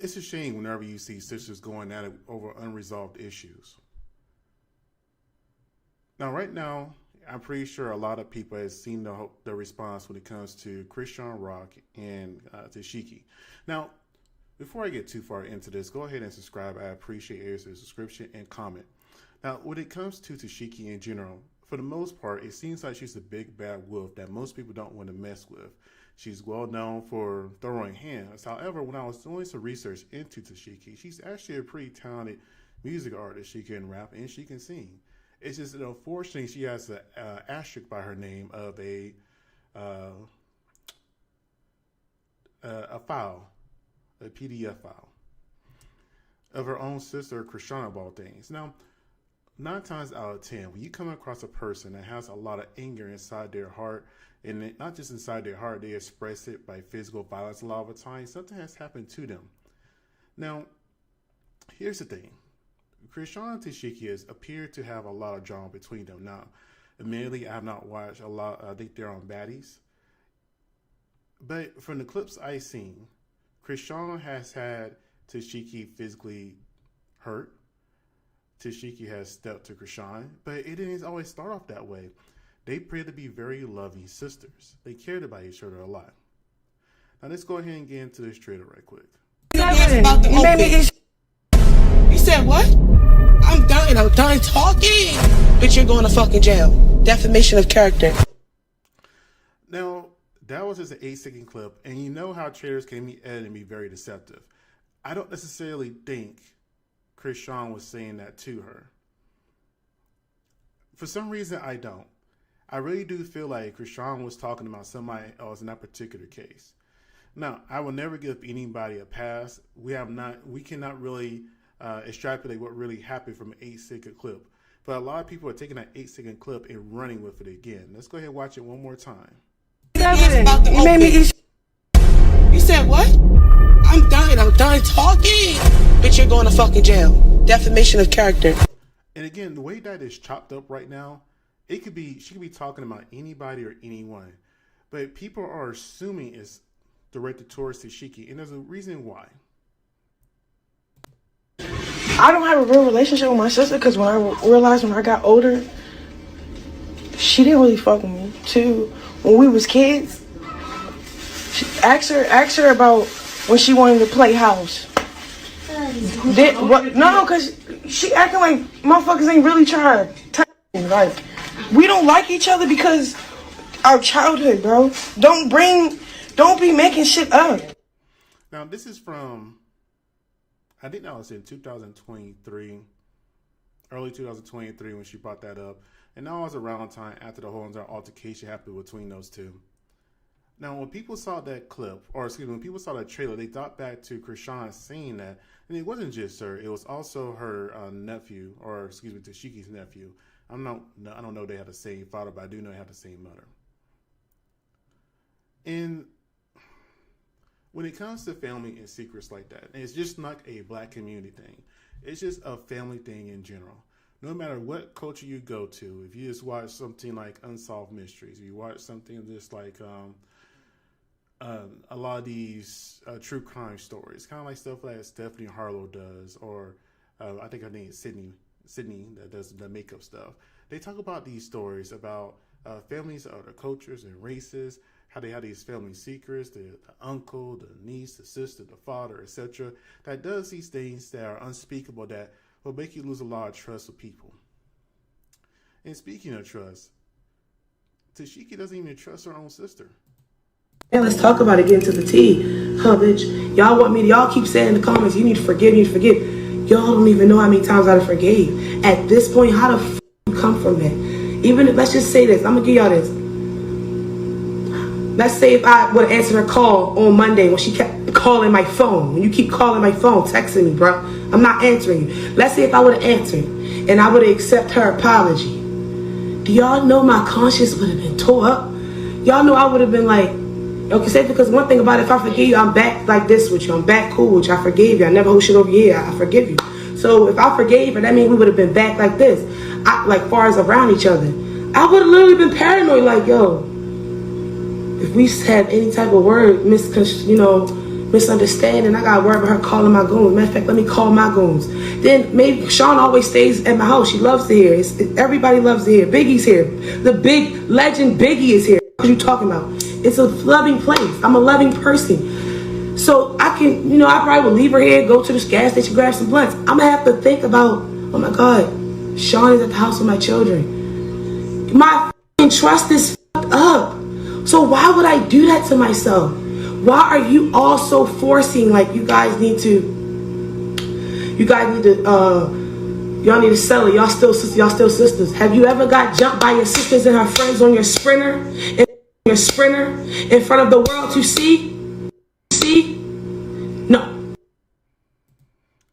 It's a shame whenever you see sisters going at it over unresolved issues. Now, right now, I'm pretty sure a lot of people have seen the response when it comes to Chrisean Rock and Tesehki. Now, before I get too far into this, go ahead and subscribe. I appreciate your subscription and comment. Now, when it comes to Tesehki in general, for the most part, it seems like she's a big bad wolf that most people don't want to mess with. She's well known for throwing hands. However, when I was doing some research into Tesehki, she's actually a pretty talented music artist. She can rap and she can sing. It's just that unfortunately she has an asterisk by her name of a file, a PDF file of her own sister, Chrisean, of all things. Now, 9 times out of 10, when you come across a person that has a lot of anger inside their heart, and not just inside their heart, they express it by physical violence a lot of the time, something has happened to them. Now, here's the thing. Chrisean and Tesehki appear to have a lot of drama between them. Now, admittedly, I have not watched a lot. I think they're on baddies. But from the clips I've seen, Chrisean has had Tesehki physically hurt. Tesehki has stepped to Chrisean, but it didn't always start off that way. They appear to be very loving sisters. They cared about each other a lot. Now let's go ahead and get into this trailer right quick. You said what? I'm done talking. Bitch, you're going to fucking jail. Defamation of character. Now, that was just an 8-second clip, and you know how trailers can be edited and be very deceptive. I don't necessarily think Chrisean was saying that to her. For some reason, I don't. I really do feel like Chrisean was talking about somebody else in that particular case. Now, I will never give anybody a pass. We cannot really extrapolate what really happened from an 8-second clip. But a lot of people are taking that 8-second clip and running with it again. Let's go ahead and watch it one more time. You said what? I'm done talking. Bitch, you're going to fucking jail. Defamation of character. And again, the way that is chopped up right now, she could be talking about anybody or anyone. But people are assuming it's directed towards Tesehki, and there's a reason why. I don't have a real relationship with my sister because when I realized when I got older, she didn't really fuck with me. Too, when we was kids, ask her about when she wanted to play house. No, because she acting like motherfuckers ain't really trying to touch me. Like, we don't like each other because our childhood, bro. Don't be making shit up. Now, this is from, I think that was in 2023, early 2023 when she brought that up. And that was around time after the whole entire altercation happened between those two. Now, when people saw that clip, or excuse me, when people saw that trailer, they thought back to Chrisean saying that, and it wasn't just her; it was also her nephew, or excuse me, Tesehki's nephew. I don't know if they had the same father, but I do know they had the same mother. And when it comes to family and secrets like that, and it's just not a black community thing. It's just a family thing in general. No matter what culture you go to, if you just watch something like Unsolved Mysteries, if you watch something just like a lot of these true crime stories, kind of like stuff like Stephanie Harlow does, or I think her name is Sydney that does the makeup stuff. They talk about these stories about families of other cultures and races, how they have these family secrets, the uncle, the niece, the sister, the father, etc. That does these things that are unspeakable that will make you lose a lot of trust with people. And speaking of trust, Tesehki doesn't even trust her own sister. Yeah, let's talk about it, get into the tea. Huh, bitch. Y'all keep saying in the comments, you need to forgive, Y'all don't even know how many times I forgave. At this point, how the f you come from that? Even if, let's just say this, I'm gonna give y'all this. Let's say if I would have answered her call on Monday when she kept calling my phone. When you keep calling my phone, texting me, bro. I'm not answering you. Let's say if I would have answered and I would have accepted her apology. Do y'all know my conscience would have been tore up? Y'all know I would have been like, okay, say because one thing about it, if I forgive you, I'm back like this with you. I'm back cool with you. I forgave you. I never hold shit over here. I forgive you. So if I forgave her, that means we would have been back like this. Like far as around each other. I would have literally been paranoid like, yo, if we had any type of word, misunderstanding. I got to worry about her calling my goons. Matter of fact, let me call my goons. Then maybe Sean always stays at my house. She loves to hear. Everybody loves to hear. Biggie's here. The big legend Biggie is here. What are you talking about? It's a loving place. I'm a loving person. So I can, I probably would leave her here, go to this gas station, grab some blunts. I'm going to have to think about, oh my God, Sean is at the house with my children. My trust is fucked up. So why would I do that to myself? Why are you all so forcing, like, you guys need to y'all need to settle it. Y'all still sisters. Have you ever got jumped by your sisters and her friends on your sprinter in front of the world to see? No.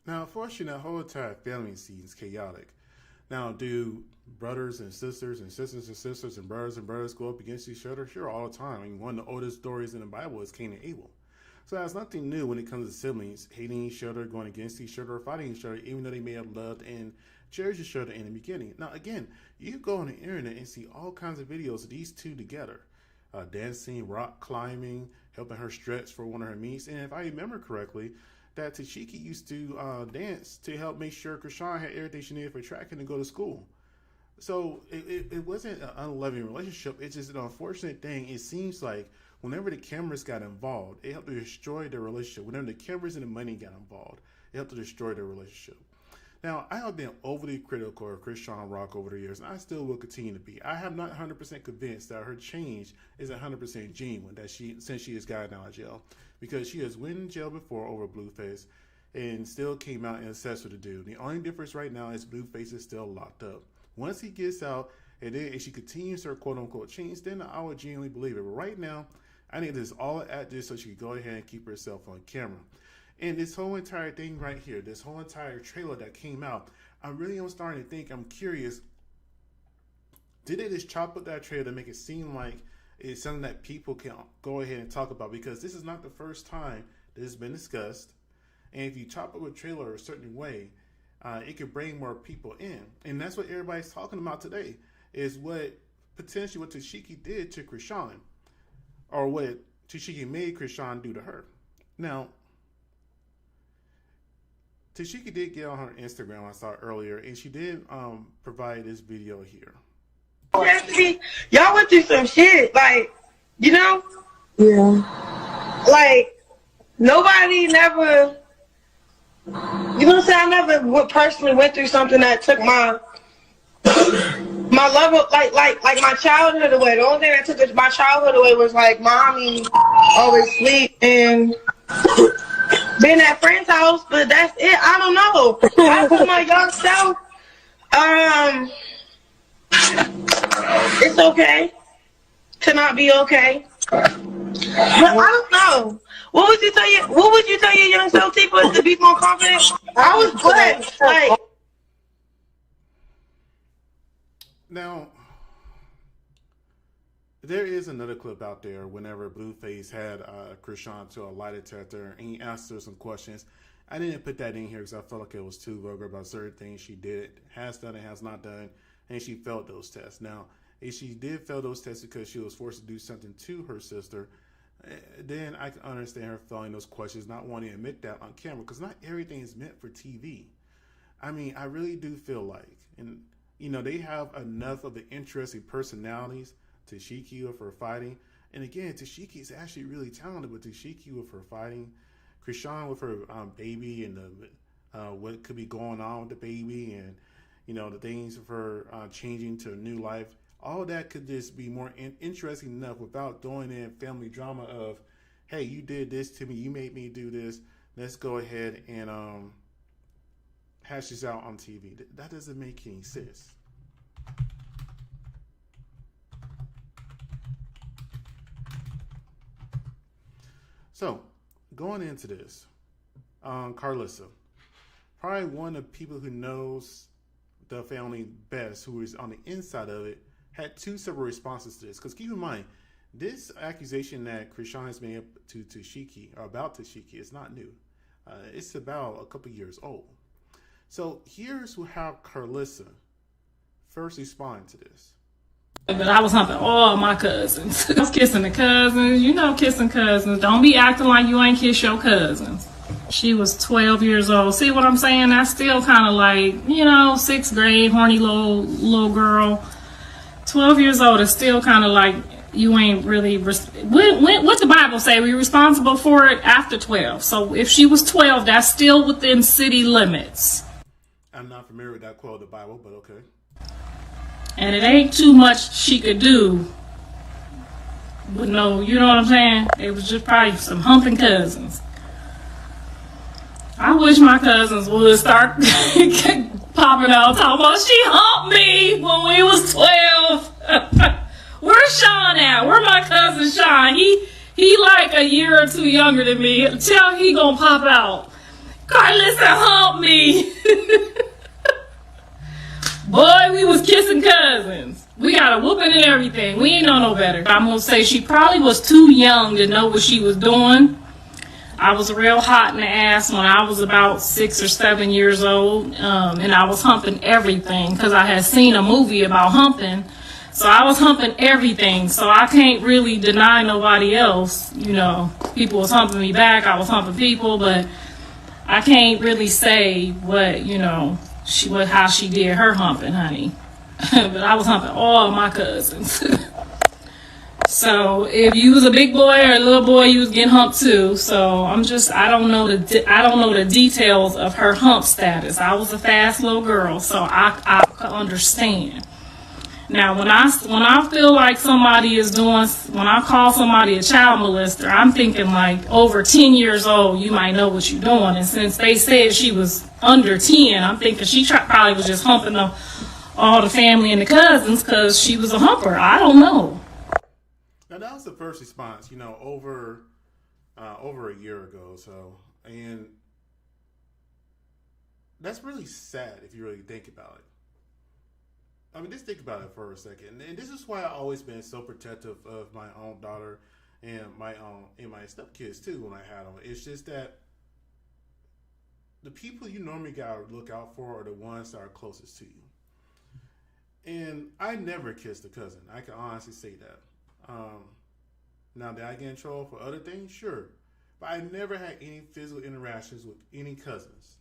Now, unfortunately, the whole entire family scene is chaotic. Now, do brothers and sisters and sisters and sisters and brothers go up against each other? Sure, all the time. I mean, one of the oldest stories in the Bible is Cain and Abel. So that's nothing new when it comes to siblings hating each other, going against each other, or fighting each other, even though they may have loved and cherished each other in the beginning. Now, again, you go on the internet and see all kinds of videos of these two together. Dancing, rock climbing, helping her stretch for one of her meets. And if I remember correctly, that Tesehki used to dance to help make sure Chrisean had everything she needed for tracking to go to school. So it wasn't an unloving relationship. It's just an unfortunate thing. It seems like whenever the cameras got involved, it helped to destroy their relationship. Whenever the cameras and the money got involved, it helped to destroy their relationship. Now, I have been overly critical of Chrisean Rock over the years, and I still will continue to be. I am not 100% convinced that her change is 100% genuine, since she has gotten out of jail. Because she has went in jail before over Blueface and still came out and assessed with the dude. The only difference right now is Blueface is still locked up. Once he gets out, and then if she continues her quote-unquote change, then I would genuinely believe it. But right now, I think this is all at this so she can go ahead and keep herself on camera. And this whole entire thing right here, this whole entire trailer that came out, I really am starting to think, I'm curious, did they just chop up that trailer to make it seem like it's something that people can go ahead and talk about? Because this is not the first time that it's been discussed. And if you chop up a trailer a certain way, it could bring more people in. And that's what everybody's talking about today, is what Tesehki did to Chrisean, or what Tesehki made Chrisean do to her. Now, Tesehki did get on her Instagram, I saw earlier, and she did provide this video here. Y'all went through some shit, like, Yeah. Like, nobody never, what I'm saying? I never personally went through something that took my love of, like my childhood away. The only thing that took my childhood away was, like, mommy always sleep and being at friend's house, but that's it. I don't know. I feel my young self, it's okay to not be okay. But I don't know. What would you tell your young self, Tifa, to be more confident? I was blessed. Like, now, there is another clip out there whenever Blueface had Chrisean to a lie detector and he asked her some questions. I didn't put that in here because I felt like it was too vulgar about certain things she did, has done and has not done, and she failed those tests. Now, if she did fail those tests because she was forced to do something to her sister, then I can understand her failing those questions, not wanting to admit that on camera, because not everything is meant for TV. I mean, I really do feel like, and they have enough of the interesting personalities. Tesehki with her fighting, and again, Tesehki is actually really talented. But Tesehki with her fighting, Chrisean with her baby, and what could be going on with the baby, and the things of her changing to a new life. All that could just be more interesting enough without throwing in family drama of, hey, you did this to me, you made me do this. Let's go ahead and hash this out on TV. That doesn't make any sense. So, going into this, Karlissa, probably one of the people who knows the family best, who is on the inside of it, had two several responses to this. Because keep in mind, this accusation that Chrisean has made to Tesehki, or about Tesehki, is not new. It's about a couple years old. So here's how Karlissa first responded to this. But I was humping all my cousins. I was kissing the cousins. You know, kissing cousins. Don't be acting like you ain't kiss your cousins. She was 12 years old. See what I'm saying? That's still kind of like, you know, 6th grade, horny little girl. 12 years old is still kind of like you ain't really. What the Bible say? We're responsible for it after 12. So if she was 12, that's still within city limits. I'm not familiar with that quote of the Bible, but okay. And it ain't too much she could do. But no, you know what I'm saying? It was just probably some humping cousins. I wish my cousins would start popping out talking about she humped me when we was 12. Where's Sean at? Where my cousin Sean? He like a year or two younger than me. Tell he gonna pop out. Karlissa humped me. Boy, we was kissing cousins. We got a whooping and everything. We ain't know no better. I'm gonna say she probably was too young to know what she was doing. I was real hot in the ass when I was about 6 or 7 years old, and I was humping everything because I had seen a movie about humping. So I was humping everything. So I can't really deny nobody else. You know, people was humping me back. I was humping people, but I can't really say what, you know, how she did her humping, honey. But I was humping all my cousins. So if you was a big boy or a little boy, you was getting humped too. So I don't know the details of her hump status. I was a fast little girl, so I could understand. Now when I feel like somebody is doing, when I call somebody a child molester, I'm thinking like over 10 years old, you might know what you're doing. And since they said she was under 10, I'm thinking she probably was just humping all the family and the cousins because she was a humper. I don't know. Now that was the first response, you know, over a year ago. So, and that's really sad if you really think about it. I mean, just think about it for a second. And this is why I've always been so protective of my own daughter and my stepkids too when I had them. It's just that the people you normally gotta look out for are the ones that are closest to you. And I never kissed a cousin. I can honestly say that. Now, did I get in trouble for other things? Sure. But I never had any physical interactions with any cousins.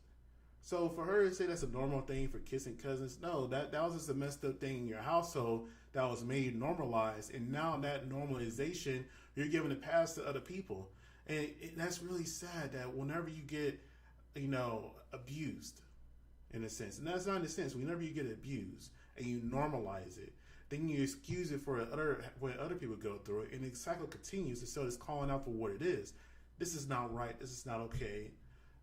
So for her to say that's a normal thing for kissing cousins, no, that was just a messed up thing in your household that was made normalized. And now that normalization, you're giving a pass to other people. And that's really sad that whenever you get, you know, abused, in a sense, and that's not in a sense, whenever you get abused and you normalize it, then you excuse it for when other people go through it, and the cycle continues. So it's calling out for what it is. This is not right. This is not okay.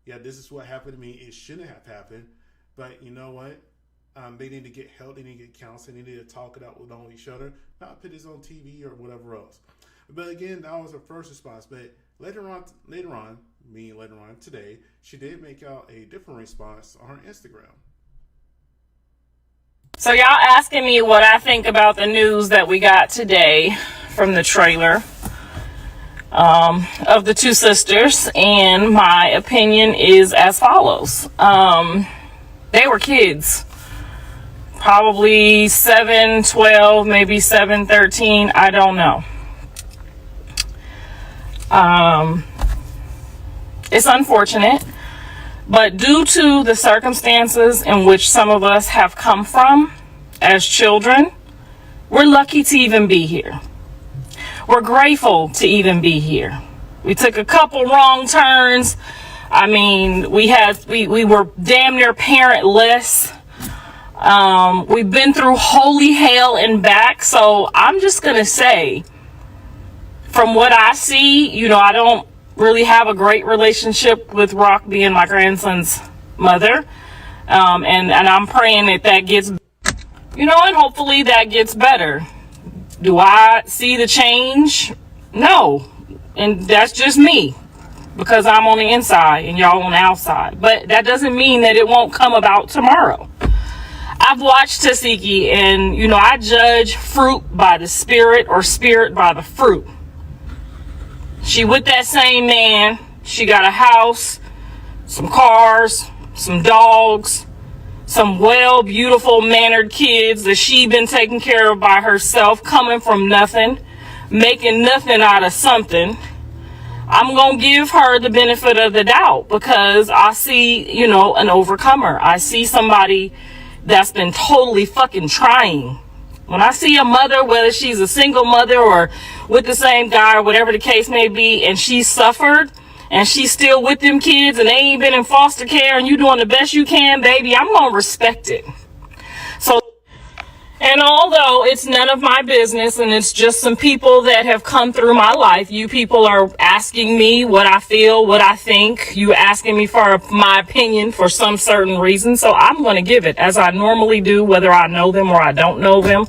Yeah, this is what happened to me. It shouldn't have happened. But you know what? They need to get help. They need to get counseling. They need to talk it out with each other. Not put this on TV or whatever else. But again, that was her first response. But later on today, she did make out a different response on her Instagram. So y'all asking me what I think about the news that we got today from the trailer of the two sisters, and my opinion is as follows. They were kids, probably 7, 12, maybe 7, 13, I don't know. It's unfortunate. But due to the circumstances in which some of us have come from as children, we're lucky to even be here. We're grateful to even be here. We took a couple wrong turns. I mean, we were damn near parentless. We've been through holy hell and back. So I'm just going to say, from what I see, you know, I don't really have a great relationship with Rock being my grandson's mother, and I'm praying that gets, you know, and hopefully that gets better. Do I see the change? No, and that's just me because I'm on the inside and y'all on the outside, but that doesn't mean that it won't come about tomorrow. I've watched Tesehki, and you know, I judge fruit by the spirit or spirit by the fruit. She with that same man. She got a house, some cars, some dogs, some well, beautiful, mannered kids that she been taking care of by herself, coming from nothing, making nothing out of something. I'm going to give her the benefit of the doubt because I see, you know, an overcomer. I see somebody that's been totally fucking trying. When I see a mother, whether she's a single mother or with the same guy or whatever the case may be, and she suffered and she's still with them kids and they ain't been in foster care and you doing the best you can, baby, I'm going to respect it. So, and although it's none of my business and it's just some people that have come through my life, you people are asking me what I feel, what I think. You asking me for my opinion for some certain reason. So I'm going to give it as I normally do, whether I know them or I don't know them.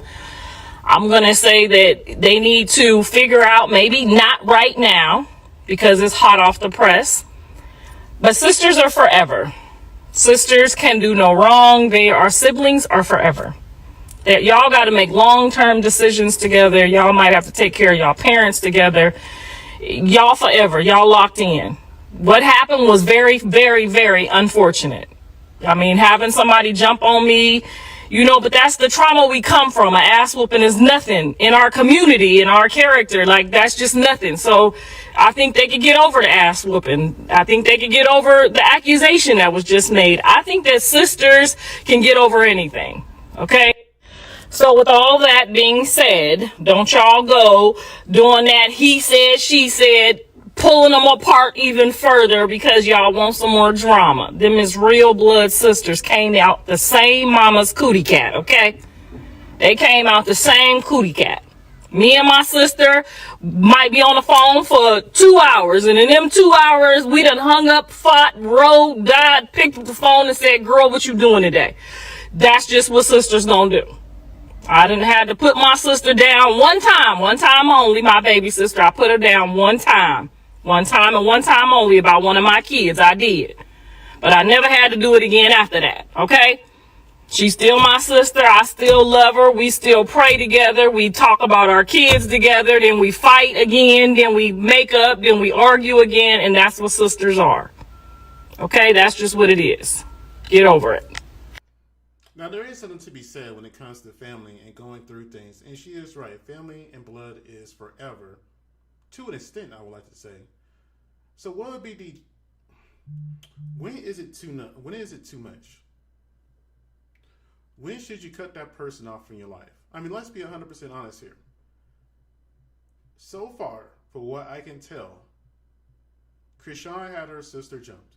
I'm going to say that they need to figure out, maybe not right now because it's hot off the press, but sisters are forever. Sisters can do no wrong. They are siblings are forever. That y'all got to make long-term decisions together. Y'all might have to take care of y'all parents together. Y'all forever. Y'all locked in. What happened was very, very, very unfortunate. I mean, having somebody jump on me, you know, but that's the trauma we come from. An ass whooping is nothing in our community, in our character. Like, that's just nothing. So I think they could get over the ass whooping. I think they could get over the accusation that was just made. I think that sisters can get over anything. Okay? So with all that being said, don't y'all go doing that he said, she said, pulling them apart even further because y'all want some more drama. Them is real blood sisters, came out the same mama's cootie cat, okay? They came out the same cootie cat. Me and my sister might be on the phone for 2 hours, and in them 2 hours, we done hung up, fought, rode, died, picked up the phone and said, girl, what you doing today? That's just what sisters don't do. I didn't have to put my sister down one time only, my baby sister. I put her down one time and one time only about one of my kids. I did. But I never had to do it again after that, okay? She's still my sister. I still love her. We still pray together. We talk about our kids together. Then we fight again. Then we make up. Then we argue again. And that's what sisters are. Okay? That's just what it is. Get over it. Now, there is something to be said when it comes to family and going through things. And she is right. Family and blood is forever. To an extent, I would like to say. So what would be the... When is it too much? When should you cut that person off from your life? I mean, let's be 100% honest here. So far, for what I can tell, Chrisean had her sister jumped.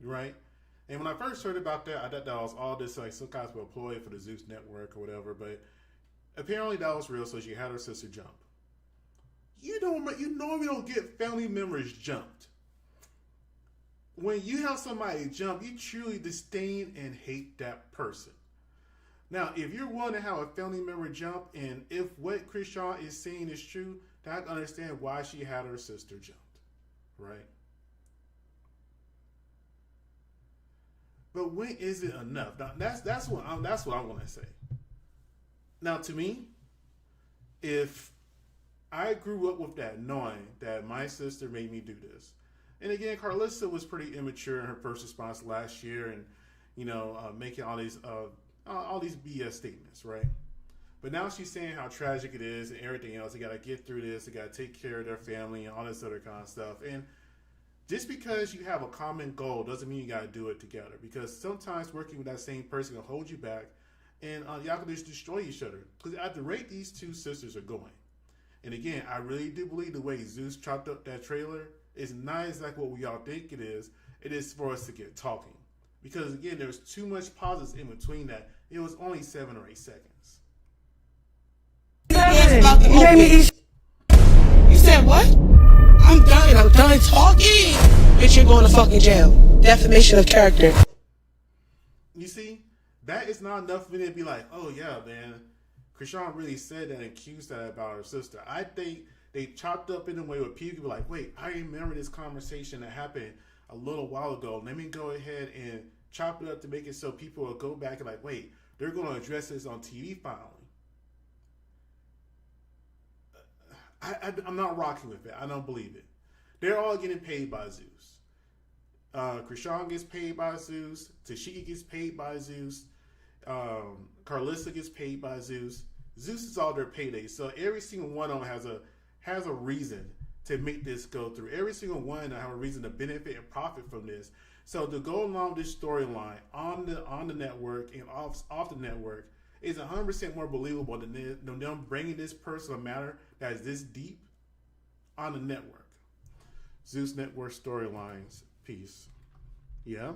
Right? And when I first heard about that, I thought that was all this, like, some kind of a ploy for the Zeus network or whatever. But apparently that was real, so she had her sister jump. You normally don't get family members jumped. When you have somebody jump, you truly disdain and hate that person. Now, if you're willing to have a family member jump, and if what Chrisean is saying is true, then I can understand why she had her sister jumped, right? But when is it enough? Now, that's what I want to say. Now, to me, if I grew up with that, knowing that my sister made me do this, and again, Karlissa was pretty immature in her first response last year, and making all these BS statements, right? But now she's saying how tragic it is and everything else. They got to get through this. They got to take care of their family and all this other kind of stuff. And just because you have a common goal doesn't mean you got to do it together. Because sometimes working with that same person will hold you back, and y'all can just destroy each other. Because at the rate these two sisters are going, and again, I really do believe the way Zeus chopped up that trailer is not exactly what we all think it is. It is for us to get talking. Because again, there's too much pauses in between that. It was only 7 or 8 seconds. You said what? I'm done talking. Bitch, you're going to fucking jail. Defamation of character. You see, that is not enough for me to be like, oh yeah, man, Chrisean really said that and accused that about her sister. I think they chopped up in a way where people be like, wait, I remember this conversation that happened a little while ago. Let me go ahead and chop it up to make it so people will go back and like, wait, they're going to address this on TV finally. I'm not rocking with it. I don't believe it. They're all getting paid by Zeus. Chrisean gets paid by Zeus. Tesehki gets paid by Zeus. Karlissa gets paid by Zeus. Zeus is all their payday. So every single one of them has a reason to make this go through. Every single one of them have a reason to benefit and profit from this. So to go along this storyline on the network and off the network is 100% more believable than them bringing this personal matter that is this deep on the network. Zeus Network storylines. Peace. Yeah.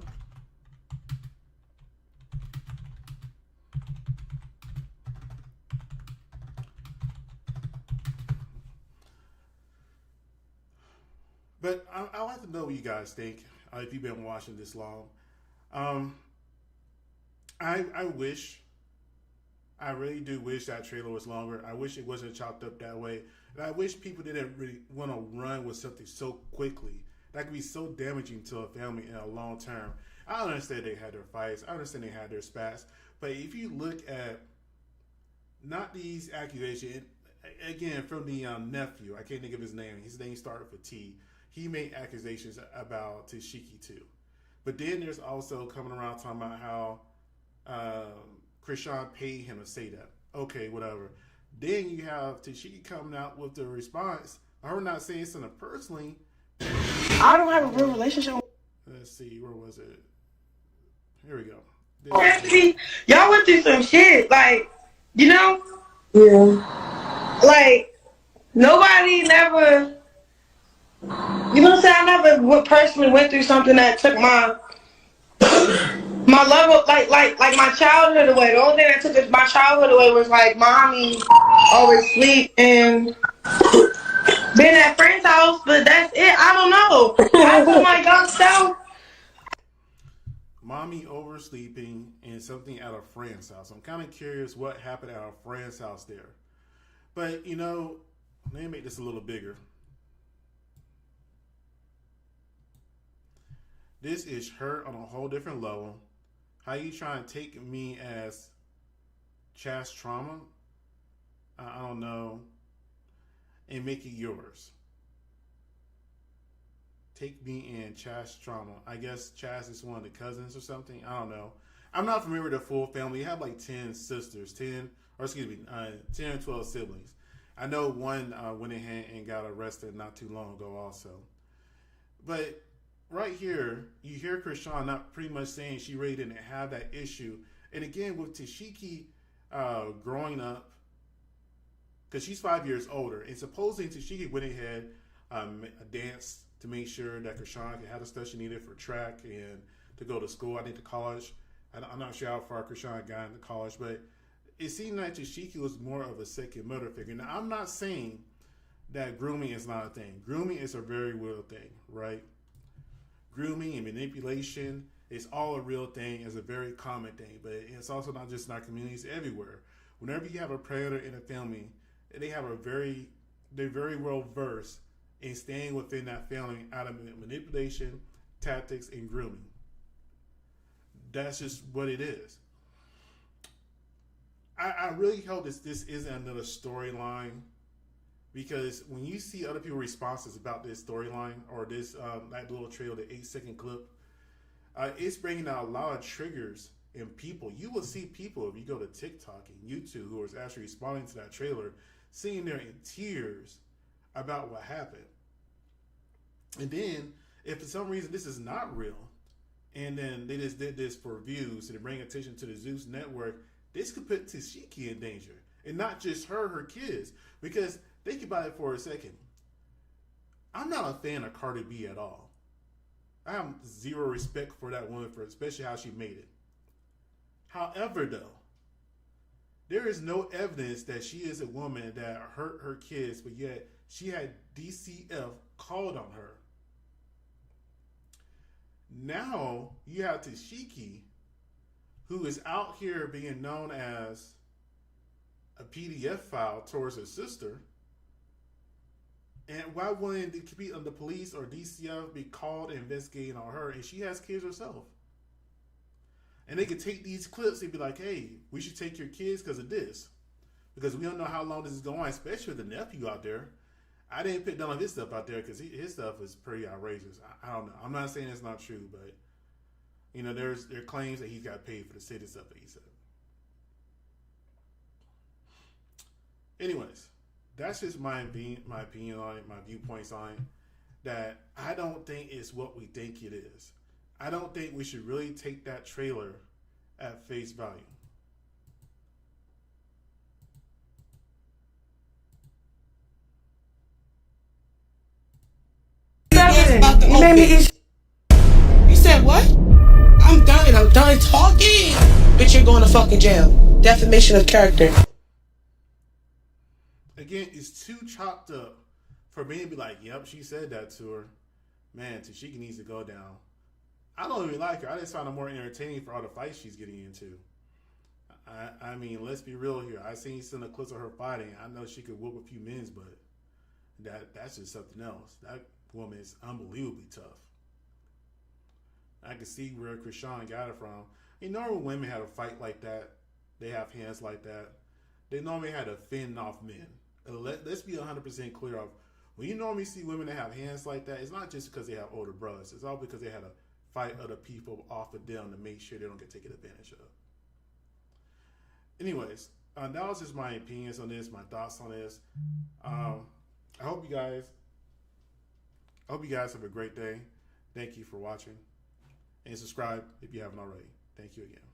But I'd like to know what you guys think if you've been watching this long. I really do wish that trailer was longer. I wish it wasn't chopped up that way. And I wish people didn't really want to run with something so quickly. That could be so damaging to a family in a long term. I understand they had their fights. I understand they had their spats. But if you look at not these accusations, again, from the nephew, I can't think of his name. His name started with T. He made accusations about Tesehki too. But then there's also coming around talking about how Chrisean paid him to say that. Okay, whatever. Then you have Tesehki coming out with the response. I'm not saying something personally. I don't have a real relationship. Let's see, where was it? Here we go. Y'all went through some shit, like, you know? Yeah. Like, nobody never, you know what I'm saying? I never personally went through something that took my level, like my childhood away. The only thing that took my childhood away was like mommy always sleep and being at friend's house, but that's it. I don't know. I feel like so. Mommy oversleeping and something at a friend's house. I'm kind of curious what happened at a friend's house there. But, you know, let me make this a little bigger. This is hurt on a whole different level. How you trying to take me as chast trauma? I don't know. And make it yours. Take me in chast trauma. I guess Chast is one of the cousins or something. I don't know. I'm not familiar with the full family. You have like 10 sisters, 10 or 12 siblings. I know one went ahead and got arrested not too long ago also. But right here, you hear Chrisean not pretty much saying she really didn't have that issue. And again, with Tesehki growing up, because she's 5 years older, and supposedly Tesehki went ahead, danced to make sure that Chrisean could have the stuff she needed for track and to go to school, I think to college. I'm not sure how far Chrisean got into college, but it seemed like Tesehki was more of a second mother figure. Now, I'm not saying that grooming is not a thing. Grooming is a very real thing, right? Grooming and manipulation is all a real thing. It's a very common thing, but it's also not just in our communities, everywhere. Whenever you have a predator in a family, they're very well versed in staying within that family out of manipulation, tactics, and grooming. That's just what it is. I really hope this isn't another storyline, because when you see other people's responses about this storyline or this that little trailer, the 8-second clip, it's bringing out a lot of triggers in people. You will see people, if you go to TikTok and YouTube, who is actually responding to that trailer, sitting there in tears about what happened. And then, if for some reason this is not real, and then they just did this for views and to bring attention to the Zeus network, this could put Tesehki in danger. And not just her kids. Because think about it for a second. I'm not a fan of Cardi B at all. I have zero respect for that woman, for especially how she made it. However, though, there is no evidence that she is a woman that hurt her kids, but yet she had DCF called on her. Now you have Tesehki, who is out here being known as a PDF file towards her sister. And why wouldn't the police or DCF be called and investigating on her? And she has kids herself. And they could take these clips and be like, hey, we should take your kids because of this. Because we don't know how long this is going on, especially with the nephew out there. I didn't put none of his stuff out there because his stuff is pretty outrageous. I don't know. I'm not saying it's not true, but you know, there are claims that he's got paid for the city stuff that he said. Anyways, that's just my opinion on it, my viewpoints on it. That I don't think it's what we think it is. I don't think we should really take that trailer at face value. You made me eat. You said what? I'm done talking. Bitch, you're going to fucking jail. Defamation of character. Again, it's too chopped up for me to be like, yep, she said that to her. Man, Tesehki needs to go down. I don't really like her. I just find her more entertaining for all the fights she's getting into. I mean, let's be real here. I seen some of the clips of her fighting. I know she could whoop a few men's, but that's just something else. That woman is unbelievably tough. I can see where Chrisean got it from. You know, when women have a fight like that, they have hands like that, they normally had to fend off men. Let's be 100% clear of when you normally see women that have hands like that, it's not just because they have older brothers. It's all because they had to fight other people off of them to make sure they don't get taken advantage of. Anyways, that was just my opinions on this, my thoughts on this. I hope you guys have a great day. Thank you for watching. And subscribe if you haven't already. Thank you again.